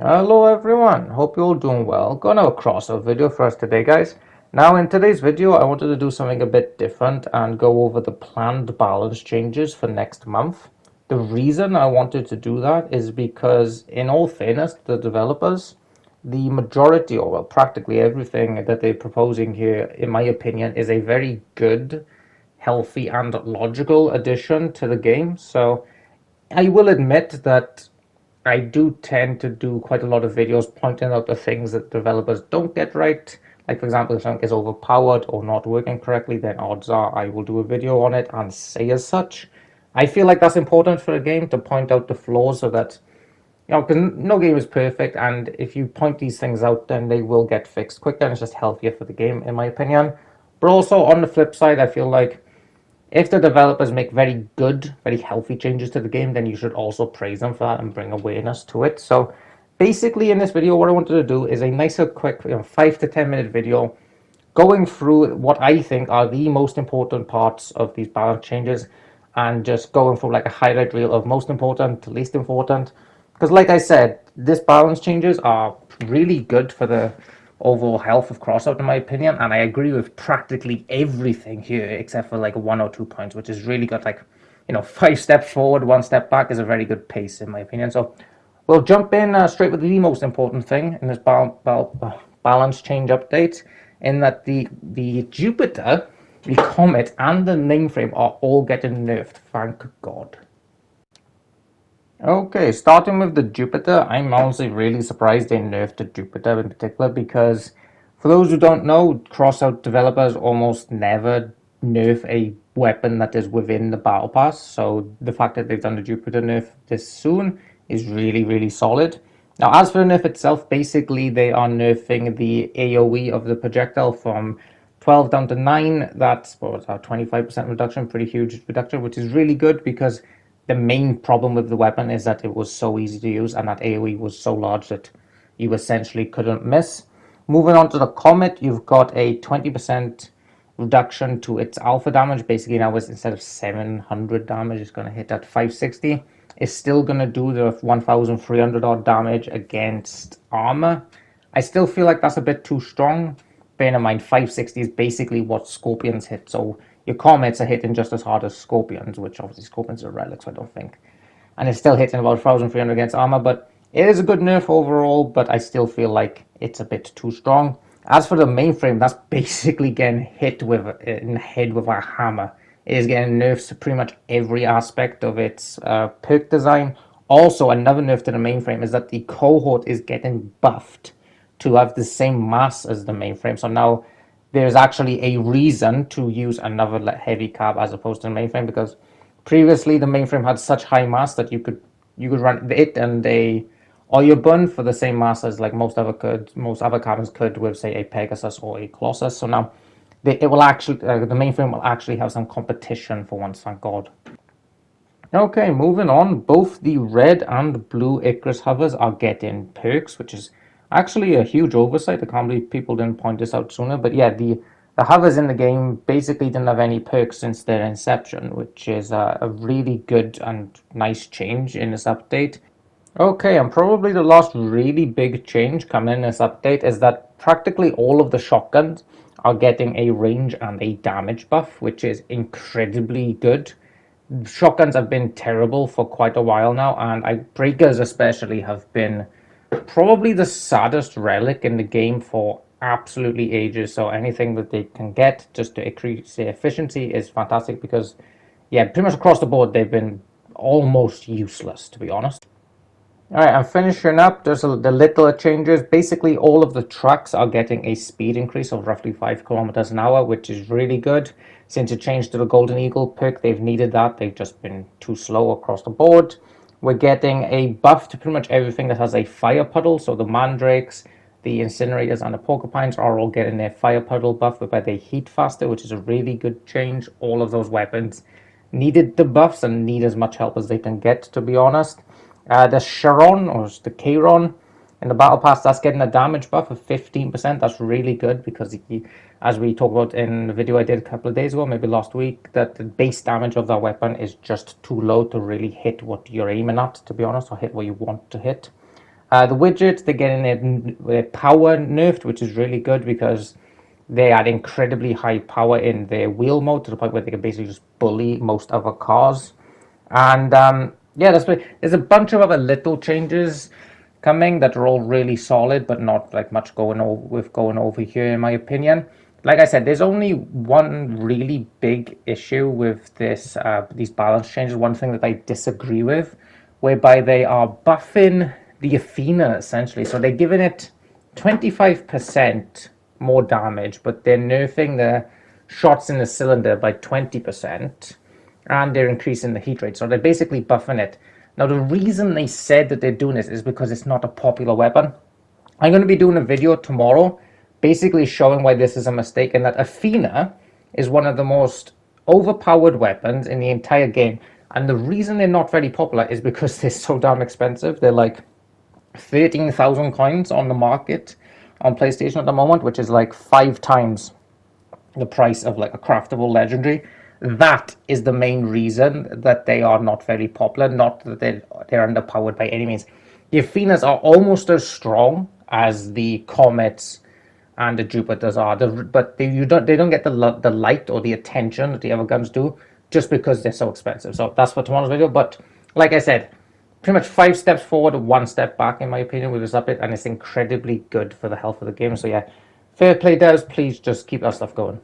Hello everyone, hope you're all doing well. Got another crossout video for us today, guys. Now in today's video I wanted to do something a bit different and go over the planned balance changes for next month. The reason I wanted to do that is because, in all fairness, the developers, the majority, or well, practically everything that they're proposing here, in my opinion, is a very good, healthy and logical addition to the game. So I will admit that I do tend to do quite a lot of videos pointing out the things that developers don't get right. Like, for example, if something is overpowered or not working correctly, then odds are I will do a video on it and say as such. I feel like that's important for a game, to point out the flaws, so that, because no game is perfect, and if you point these things out, then they will get fixed quicker, and it's just healthier for the game, in my opinion. But also, on the flip side, I feel like if the developers make very good, very healthy changes to the game, then you should also praise them for that and bring awareness to it. So basically in this video, what I wanted to do is a nicer, quick, 5 to 10 minute video going through what I think are the most important parts of these balance changes, and just going through like a highlight reel of most important to least important. Because like I said, this balance changes are really good for the overall health of CROSSOUT, in my opinion, and I agree with practically everything here except for like 1 or 2 points, which is really good. Like, 5 steps forward, 1 step back is a very good pace, in my opinion. So we'll jump in straight with the most important thing in this balance change update, in that the Jupiter, the Comet, and the mainframe are all getting nerfed. Thank God. Okay, starting with the Jupiter, I'm honestly really surprised they nerfed the Jupiter in particular, because for those who don't know, Crossout developers almost never nerf a weapon that is within the battle pass. So the fact that they've done the Jupiter nerf this soon is really, really solid. Now, as for the nerf itself, basically they are nerfing the AoE of the projectile from 12 down to 9. That's what was that, 25% reduction, pretty huge reduction, which is really good, because the main problem with the weapon is that it was so easy to use, and that AoE was so large that you essentially couldn't miss. Moving on to the Comet, you've got a 20% reduction to its alpha damage. Basically now, instead of 700 damage, it's going to hit at 560. It's still going to do the 1300 odd damage against armor. I still feel like that's a bit too strong. Bear in mind, 560 is basically what Scorpions hit, so your Comets are hitting just as hard as Scorpions, which obviously Scorpions are relics, I don't think. And it's still hitting about 1300 against armor, but it is a good nerf overall, but I still feel like it's a bit too strong. As for the mainframe, that's basically getting hit with in the head with a hammer. It is getting nerfs to pretty much every aspect of its perk design. Also, another nerf to the mainframe is that the cohort is getting buffed to have the same mass as the mainframe. So now there's actually a reason to use another heavy cab as opposed to the mainframe, because previously the mainframe had such high mass that you could run it and a or your bun for the same mass as like most other cabins could with, say, a Pegasus or a Colossus. So now it will actually the mainframe will actually have some competition for once, thank God. Okay, moving on. Both the red and blue Icarus hovers are getting perks, which is actually a huge oversight. I can't believe people didn't point this out sooner. But yeah, the hovers in the game basically didn't have any perks since their inception, which is a really good and nice change in this update. Okay, and probably the last really big change coming in this update is that practically all of the shotguns are getting a range and a damage buff, which is incredibly good. Shotguns have been terrible for quite a while now, and breakers especially have been probably the saddest relic in the game for absolutely ages. So anything that they can get just to increase their efficiency is fantastic, because yeah, pretty much across the board they've been almost useless, to be honest. All right, I'm finishing up. There's the little changes. Basically, all of the trucks are getting a speed increase of roughly 5 kilometers an hour, which is really good. Since it changed to the Golden Eagle pick, they've needed that. They've just been too slow across the board. We're getting a buff to pretty much everything that has a fire puddle. So the mandrakes, the incinerators, and the porcupines are all getting their fire puddle buff, whereby they heat faster, which is a really good change. All of those weapons needed the buffs and need as much help as they can get, to be honest. The Charon, or the Chiron, in the Battle Pass, that's getting a damage buff of 15%. That's really good, because as we talked about in the video I did a couple of days ago, maybe last week, that the base damage of that weapon is just too low to really hit what you're aiming at, to be honest, or hit what you want to hit. The widgets, they're getting their power nerfed, which is really good because they had incredibly high power in their wheel mode to the point where they can basically just bully most other cars. And yeah, there's a bunch of other little changes coming that are all really solid, but not like much going over here, in my opinion. Like I said, there's only one really big issue with these balance changes. One thing that I disagree with, whereby they are buffing the Athena essentially. So they're giving it 25% more damage, but they're nerfing the shots in the cylinder by 20%, and they're increasing the heat rate. So they're basically buffing it. Now, the reason they said that they're doing this is because it's not a popular weapon. I'm going to be doing a video tomorrow basically showing why this is a mistake, and that Athena is one of the most overpowered weapons in the entire game. And the reason they're not very popular is because they're so damn expensive. They're like 13,000 coins on the market on PlayStation at the moment, which is like 5 times the price of like a craftable legendary. That is the main reason that they are not very popular, not that they're underpowered by any means. The Athenas are almost as strong as the Comets and the Jupiters are, but they don't get the light or the attention that the other guns do, just because they're so expensive. So that's for tomorrow's video. But like I said, pretty much 5 steps forward, 1 step back, in my opinion, with this update, and it's incredibly good for the health of the game. So yeah, fair play, devs. Please just keep that stuff going.